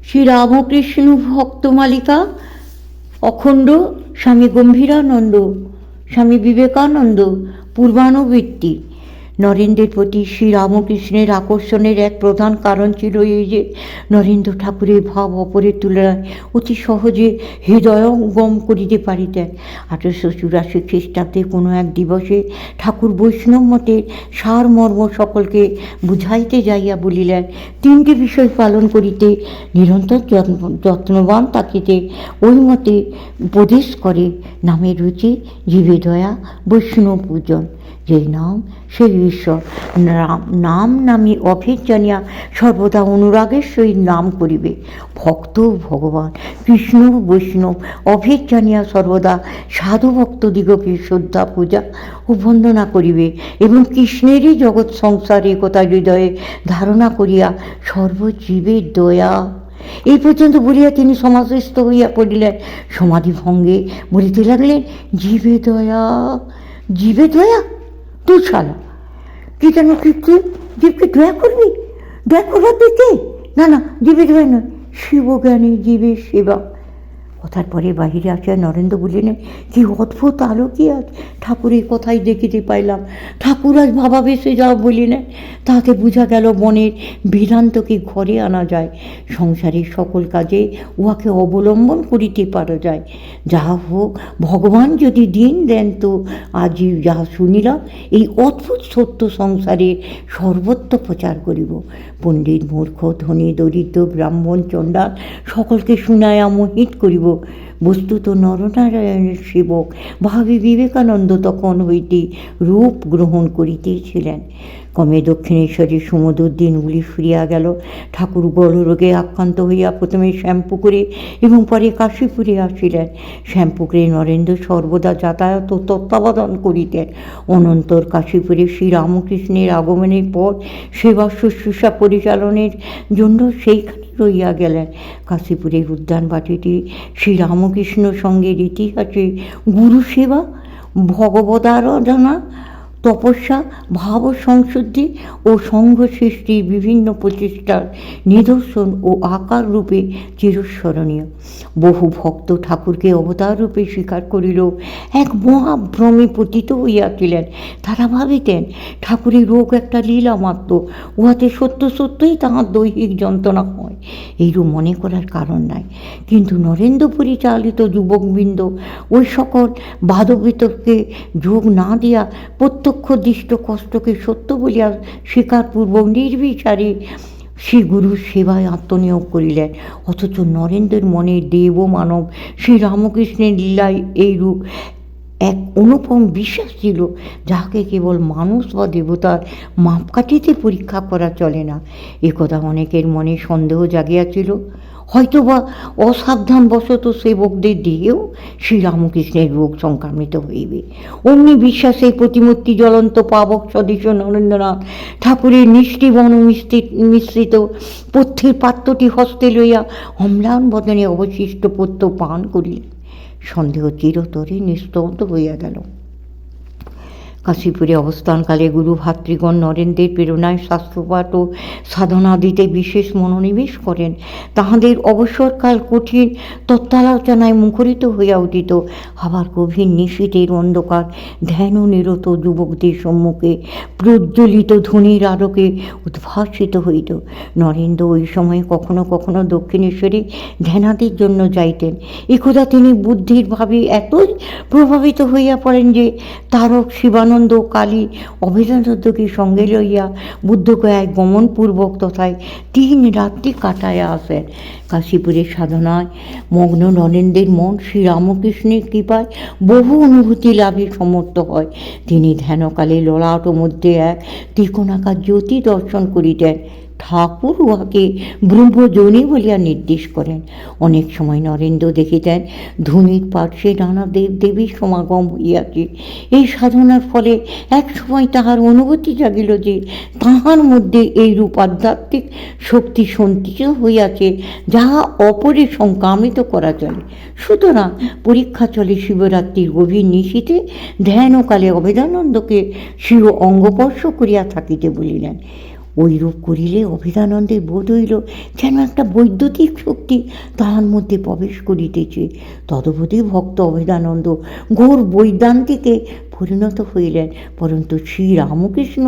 শ্রী রামকৃষ্ণ ভক্তমালিকা অখণ্ড স্বামী গম্ভীরানন্দ স্বামী বিবেকানন্দ পূর্বানুবৃত্তি। নরেন্দ্রের প্রতি শ্রীরামকৃষ্ণের আকর্ষণের এক প্রধান কারণ ছিল এই যে নরেন্দ্র ঠাকুরের ভাব অপরের তুলনায় অতি সহজে হৃদয়ঙ্গম করিতে পারিতেন। 1884 খ্রিস্টাব্দে কোনো এক দিবসে ঠাকুর বৈষ্ণব মতের সারমর্ম সকলকে বুঝাইতে যাইয়া বলিলেন, তিনটি বিষয় পালন করিতে নিরন্তর যত্নবান থাকিতে ওই মতে উপদেশ করে, নামের রুচি, জীবে দয়া, বৈষ্ণব পূজন। যেই নাম সেই ঈশ্বর। নাম নামী অভেদ জানিয়া সর্বদা অনুরাগের সহিত নাম করিবে। ভক্ত ভগবান, কৃষ্ণ বৈষ্ণব অভেদ জানিয়া সর্বদা সাধু ভক্তদিগকে শ্রদ্ধা পূজা ও বন্দনা করিবে এবং কৃষ্ণেরই জগৎ সংসার একথা হৃদয়ে ধারণা করিয়া সর্বজীবের দয়া। এই পর্যন্ত বলিয়া তিনি সমাধিস্থ হইয়া পড়িলেন। সমাধি ভঙ্গে বলিতে লাগলেন, জীবে দয়া, জীবে দয়া। তুই শালা কি যেন তুই জীবকে দয়া করবি? দয়া করবার তুই কে? না না, জীবে দয়া নয়, শিবজ্ঞানী জীবের সেবা। কথার পরে বাহিরে আসিয়া নরেন্দ্র বলিলেন, কি অদ্ভুত আলোকই আজ ঠাকুরের কথাই দেখিতে পাইলাম। ঠাকুর আজ ভাবাবেশে যা বলিলেন তাতে বোঝা গেল মনের বেদান্তকে ঘরে আনা যায়, সংসারের সকল কাজে উহাকে অবলম্বন করিতে পারা যায়। যাহা হোক, ভগবান যদি দিন দেন তো আজ যাহা শুনিলাম এই অদ্ভুত সত্য সংসারের সর্বত্র প্রচার করিব। পণ্ডিত মূর্খ ধনী দরিদ্র ব্রাহ্মণ চণ্ডাল সকলকে শুনাইয়া মোহিত করিব। বস্তুত নরনারায়ণের সেবক ভাবী বিবেকানন্দ তখন হইতে রূপ গ্রহণ করিতেছিলেন। ক্রমে দক্ষিণেশ্বরের সুমধুর দিনগুলি ফুরিয়া গেল। ঠাকুর গলরোগে আক্রান্ত হইয়া প্রথমে শ্যামপুকুরে এবং পরে কাশীপুরে আসিলেন। শ্যামপুকুরে নরেন্দ্র সর্বদা যাতায়াত ও তত্ত্বাবধান করিতেন। অনন্তর কাশীপুরে শ্রীরামকৃষ্ণের আগমনের পর সেবা শুশ্রূষা পরিচালনের জন্য সেইখানে রইয়া গেলেন। কাশীপুরের উদ্যানবাটিটি শ্রীরামকৃষ্ণ সঙ্গের ইতিহাসে গুরু সেবা, ভগবদারাধনা, তপস্যা, ভাব সংশুদ্ধি ও সংঘ সৃষ্টির বিভিন্ন প্রচেষ্টার নিদর্শন ও আকার রূপে চিরস্মরণীয়। বহু ভক্ত ঠাকুরকে অবতার রূপে স্বীকার করিল এক মহাভ্রমে পতিত হইয়াছিলেন। তারা ভাবিতেন ঠাকুরের রোগ একটা লীলা মাত্র, উহাতে সত্য সত্যই তাহার দৈহিক যন্ত্রণা হয়, এইরূপ মনে করার কারণ নাই। কিন্তু নরেন্দ্র পরিচালিত যুবকবৃন্দ ওই সকল বাদবিতর্কে যোগ না দিয়া প্রত্যক্ষদৃষ্ট কষ্টকে সত্য বলিয়া স্বীকারপূর্বক নির্বিচারে শ্রী গুরুর সেবায় আত্মনিয়োগ করিলেন। অথচ নরেন্দ্রের মনে দেব মানব শ্রীরামকৃষ্ণের লীলায় এইরূপ এক অনুপম বিশ্বাস ছিল, যাহাকে কেবল মানুষ বা দেবতার মাপকাঠিতে পরীক্ষা করা চলে না। একথা অনেকের মনে সন্দেহ জাগিয়াছিল। হয়তোবা অসাবধানবশত সেবকদের দিয়েও শ্রীরামকৃষ্ণের রোগ সংক্রামিত হইবে। অমনি বিশ্বাসে প্রতিমূর্তি জ্বলন্ত পাবক সদৃশ নরেন্দ্রনাথ ঠাকুরের নিষ্ঠিবন মিশ্রিত পথ্যের পাত্রটি হস্তে লইয়া অম্লান বদনে অবশিষ্ট পথ্য পান করিলেন। সন্দেহ চিরতরে নিস্তব্ধ হইয়া গেল। কাশীপুরে অবস্থানকালে গুরু ভাতৃগণ নরেন্দ্রের প্রেরণায় শাস্ত্রপাঠ ও সাধনাদিতে বিশেষ মনোনিবেশ করেন। তাহাদের অবসরকাল কঠিন তত্ত্বালোচনায় মুখরিত হইয়া উঠিত। আবার গভীর নিশীথের অন্ধকার ধ্যান ও নিরত যুবকদের সম্মুখে প্রজ্বলিত ধ্বনির আলোকে উদ্ভাসিত হইত। নরেন্দ্র ওই সময়ে কখনো কখনো দক্ষিণেশ্বরে ধ্যানাদির জন্য যাইতেন। একদা তিনি বুদ্ধির ভাবে এতই প্রভাবিত হইয়া পড়েন যে তারক শিবানন্দ কালী অভেদানন্দকে সঙ্গে লইয়া বুদ্ধগয়ায় গমনপূর্বক তথায় 3 রাত্রি কাটাইয়া আসেন। কাশীপুরের সাধনায় মগ্ন নরেন্দ্রের মন শ্রীরামকৃষ্ণের কৃপায় বহু অনুভূতি লাভে সমর্থ হয়। তিনি ধ্যানকালে ললাট মধ্যে এক ত্রিকোণাকার জ্যোতি দর্শন করিতেন। ঠাকুর উহাকে ব্রহ্মযোনি বলিয়া নির্দেশ করেন। অনেক সময় নরেন্দ্র দেখিতেন ধূমির পার্শ্বে নানা দেব দেবীর সমাগম হইয়াছে। এই সাধনার ফলে এক সময় তাহার অনুভূতি জাগিল যে তাহার মধ্যে এইরূপ আধ্যাত্মিক শক্তি সঞ্চিত হইয়াছে, যাহা অপরে সংক্রামিত করা চলে। সুতরাং পরীক্ষা চলে শিবরাত্রির গভীর নিশীথে ধ্যান ও কালে অভেদানন্দকে শিব অঙ্গস্পর্শ করিয়া থাকিতে বলিলেন। ওইরূপ করিলে অভেদানন্দের বোধ হইল যেন একটা বৈদ্যুতিক শক্তি তাহার মধ্যে প্রবেশ করিতেছে। তদবধি ভক্ত অভেদানন্দ ঘোর বৈদান্তিকে পরিণত হইলেন। পরন্তু শ্রীরামকৃষ্ণ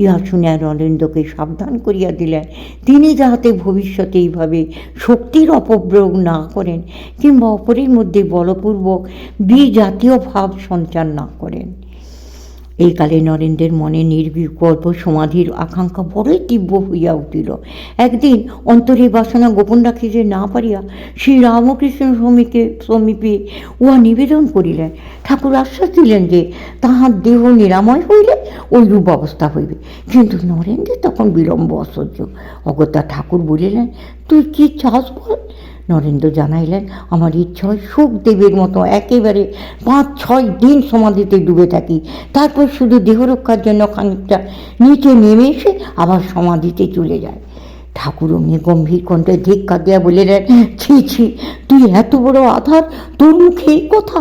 ইহা শুনিয়া নরেন্দ্রকে সাবধান করিয়া দিলেন, তিনি যাহাতে ভবিষ্যতে এইভাবে শক্তির অপপ্রয়োগ না করেন কিংবা অপরের মধ্যে বলপূর্বক বিজাতীয় ভাব সঞ্চার না করেন। এই কালে নরেন্দ্রের মনে নির্বিকল্প সমাধির আকাঙ্ক্ষা বড়ই তীব্র হইয়া উঠিল। একদিন অন্তরে বাসনা গোপন রাখিতে না পারিয়া শ্রীরামকৃষ্ণ সমীপে উহা নিবেদন করিলেন। ঠাকুর আশ্বাস দিলেন যে তাহার দেহ নিরাময় হইলে ওইরূপ অবস্থা হইবে। কিন্তু নরেন্দ্রের তখন বিলম্ব অসহ্য। অগত্যা ঠাকুর বলিলেন, তুই কি চাস বল? নরেন্দ্র জানাইলেন, আমার ইচ্ছা হয় সুখদেবের মতো একেবারে 5-6 দিন সমাধিতে ডুবে থাকি, তারপর শুধু দেহরক্ষার জন্য খানিকটা নিচে নেমে এসে আবার সমাধিতে চলে যায়। ঠাকুর অমনি গম্ভীর কণ্ঠে ধিক্কার দিয়া বলিলেন, ছি ছি, তুই এত বড় আধার, তোর মুখে এই কথা?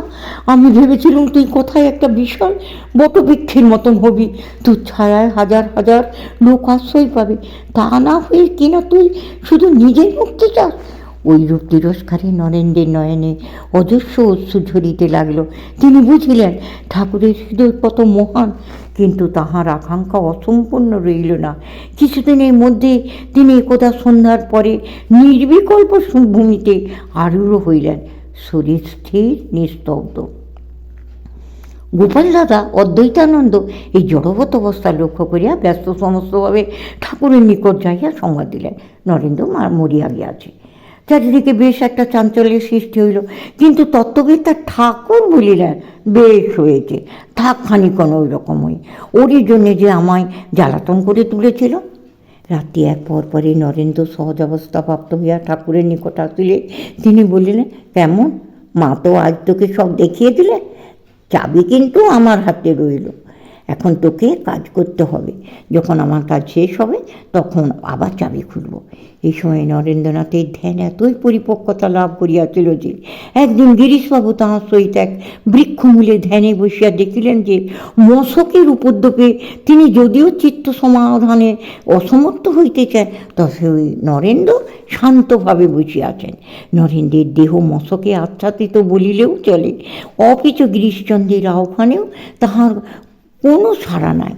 আমি ভেবেছিলাম তুই কথায় একটা বিশাল বটবৃক্ষের মতন হবি, তোর ছায়ায় হাজার হাজার লোক আশ্রয় পাবে। তা না হয়ে কিনা তুই শুধু নিজের মুক্তি চাস? ওইরূপ তিরস্কারে নরেন্দ্রের নয়নে অজস্র অশ্রু ঝরিতে লাগল। তিনি বুঝিলেন ঠাকুরের হৃদয় কত মহান, কিন্তু তাহার আকাঙ্ক্ষা অসম্পূর্ণ রইল না। কিছুদিনের মধ্যে তিনি একদা সন্ধ্যার পরে নির্বিকল্প ভূমিতে আরূঢ় হইলেন, শরীর স্থির নিস্তব্ধ। গোপাল দাদা অদ্বৈতানন্দ এই জড়বৎ অবস্থা লক্ষ্য করিয়া ব্যস্ত সমস্তভাবে ঠাকুরের নিকট যাইয়া সংবাদ দিলেন, নরেন্দ্র মরিয়া গিয়াছে। চারিদিকে বেশ একটা চাঞ্চল্যের সৃষ্টি হইল, কিন্তু তত্ত্ববেত্তা ঠাকুর বলিলেন, বেশ হয়েছে, থাক খানিক্ষণ ওই রকমই, ওরই জন্যে যে আমায় জ্বালাতন করে তুলেছিল। রাত্রি 1 পরে নরেন্দ্র সহজাবস্থা প্রাপ্ত হইয়া ঠাকুরের নিকট আসিলে তিনি বলিলেন, কেমন মা তো আজ তোকে সব দেখিয়ে দিলে, চাবি কিন্তু আমার হাতে রইল। এখন তোকে কাজ করতে হবে, যখন আমার কাজ শেষ হবে তখন আবার চাবি খুলব। এই সময় নরেন্দ্রনাথের ধ্যান এতই পরিপক্কতা লাভ করিয়াছিল যে একদিন গিরিশবাবু তাহার সহিত এক বৃক্ষমূলে ধ্যানে বসিয়া দেখিলেন যে মশকের উপদ্রবে তিনি যদিও চিত্ত সমাধানে অসমর্থ হইতেছেন, তবে ওই নরেন্দ্র শান্তভাবে বসিয়াছেন। নরেন্দ্রের দেহ মশকে আচ্ছাদিত বলিলেও চলে, অপিচ গিরিশচন্দ্রের আহ্বানেও তাহার কোনো সাড়া নাই।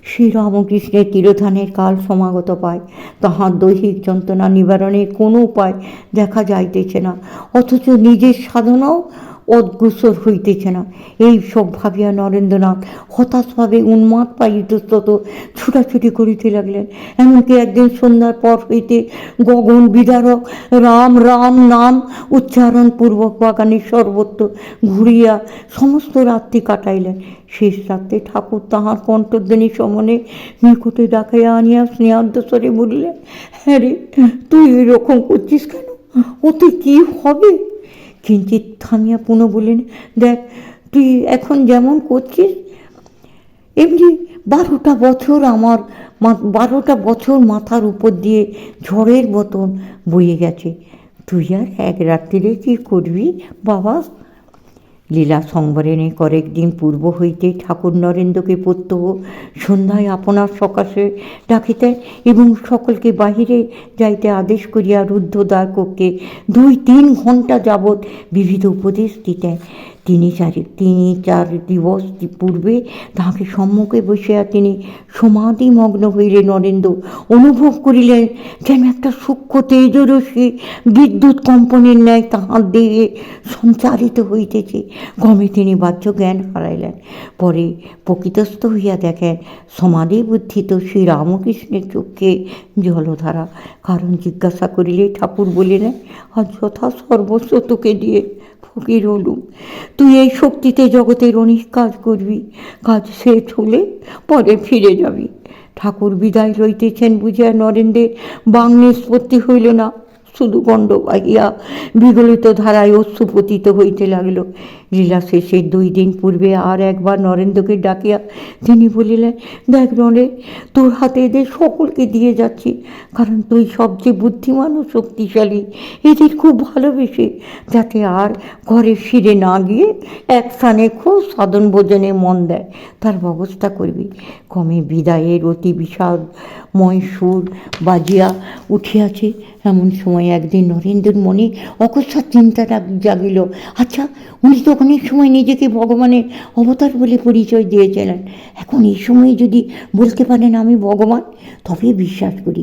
শ্রীরামকৃষ্ণের তিরোধানের কাল সমাগত পায়, তাহার দৈহিক যন্ত্রণা নিবারণের কোনো উপায় দেখা যাইতেছে না, অথচ নিজের সাধনাও অগ্রসর হইতেছে না। এই সব ভাবিয়া নরেন্দ্রনাথ হতাশভাবে উন্মাদ পাইতস্তত ছুটাছুটি করিতে লাগলেন। এমনকি একদিন সন্ধ্যার পর হইতে গগন বিদারক রাম রাম নাম উচ্চারণপূর্বক বাগানের সর্বত্র ঘুরিয়া সমস্ত রাত্রি কাটাইলেন। শেষ রাত্রে ঠাকুর তাহার কণ্ঠধ্বনি সমনে নিকটে ডাকাইয়া আনিয়া স্নেহার্দ্র স্বরে বলিলেন, হ্যাঁ রে, তুই এরকম করছিস কেন? ওতে কি হবে? কিঞ্চিৎ থামিয়া পুনঃ বললেন, দেখ, তুই এখন যেমন করছিস এমনি 12টা বছর মাথার উপর দিয়ে ঝড়ের মতন বয়ে গেছে। তুই আর 1 রাত্রিরে কী করবি বাবা? লীলা সংবরণে কয়েকদিন পূর্ব হইতে ঠাকুর নরেন্দ্রকে প্রত্যহ সন্ধ্যায় আপনার সকাশে ডাকিতেন এবং সকলকে বাহিরে যাইতে আদেশ করিয়া রুদ্ধদ্বার কক্ষে 2-3 ঘণ্টা যাবৎ বিবিধ উপদেশ দিতেন। 3-4 দিবস পূর্বে তাহাকে সম্মুখে বসিয়া তিনি সমাধিমগ্ন হইলে নরেন্দ্র অনুভব করিলেন যেন একটা সূক্ষ্ম তেজরশ্মি বিদ্যুৎ কম্পনের ন্যায় তাহার দেহে সঞ্চারিত হইতেছে। ক্রমে তিনি বাহ্য জ্ঞান হারাইলেন। পরে প্রকৃতস্থ হইয়া দেখেন সমাধি বুদ্ধিত শ্রীরামকৃষ্ণের চক্ষে জলধারা। কারণ জিজ্ঞাসা করিলে ঠাকুর বলিলেন, আজ যথা সর্বস্ব তোকে দিয়ে ফকির হলুম, তুই এই শক্তিতে জগতের অনেক কাজ করবি, কাজ শেষ হলে পরে ফিরে যাবি। ঠাকুর বিদায় লইতেছেন বুঝিয়া নরেন্দ্রের বাং নিষ্পত্তি হইল না, শুধু গণ্ড বাহিয়া বিগলিত ধারায় অশ্রু পতিত হইতে লাগিল। লীলা শেষের 2 দিন পূর্বে আর একবার নরেন্দ্রকে ডাকিয়া তিনি বলিলেন, দেখ নরে, তোর হাতে এদের সকলকে দিয়ে যাচ্ছি, কারণ তুই সবচেয়ে বুদ্ধিমান ও শক্তিশালী। এদের খুব ভালোবেসে যাতে আর ঘরে ফিরে না গিয়ে এক স্থানে খুব সাধন ভোজনে মন দেয়, তার ব্যবস্থা করবি। ক্রমে বিদায়ের অতি বিষাদময় সুর বাজিয়া উঠিয়াছে। এমন সময় একদিন নরেন্দ্রের মনে অকস্মাৎ চিন্তাটা জাগিল, আচ্ছা, উনি তো অনেক সময় নিজেকে ভগবানের অবতার বলে পরিচয় দিয়েছিলেন, এখন এই সময়ে যদি বলতে পারেন আমি ভগবান, তবে বিশ্বাস করি।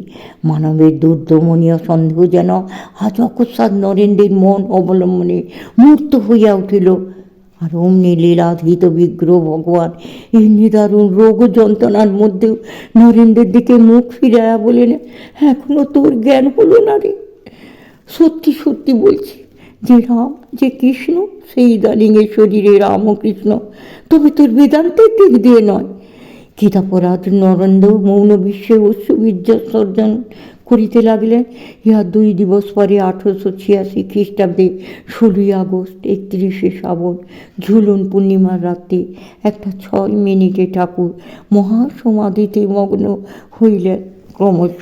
মানবের দুর্দমনীয় সন্দেহ যেন আজ অকস্মাৎ নরেন্দ্রের মন অবলম্বনে মূর্ত হইয়া উঠিল। আর অমনি লীলাধৃত বিগ্রহ ভগবান এই নিদারুণ রোগ যন্ত্রণার মধ্যেও নরেন্দ্রের দিকে মুখ ফিরাইয়া বলেন, এখনো তোর জ্ঞান হলো না রে? সত্যি সত্যি বলছি, যে রাম, যে কৃষ্ণ, সেই দালিঙ্গের শরীরে রাম ও কৃষ্ণ, তবে তোর বেদান্তের দিক দিয়ে নয়। গীতাপরাধ নরেন্দ্র মৌন বিশ্বে অশ্রুবীর্যসর্জন করিতে লাগলেন। ইহা 2 দিবস পরে 1886 খ্রিস্টাব্দে 16ই আগস্ট 31শে শ্রাবণ ঝুলন পূর্ণিমার রাত্রে 1:06 ঠাকুর মহাসমাধিতে মগ্ন হইলেন ক্রমশ।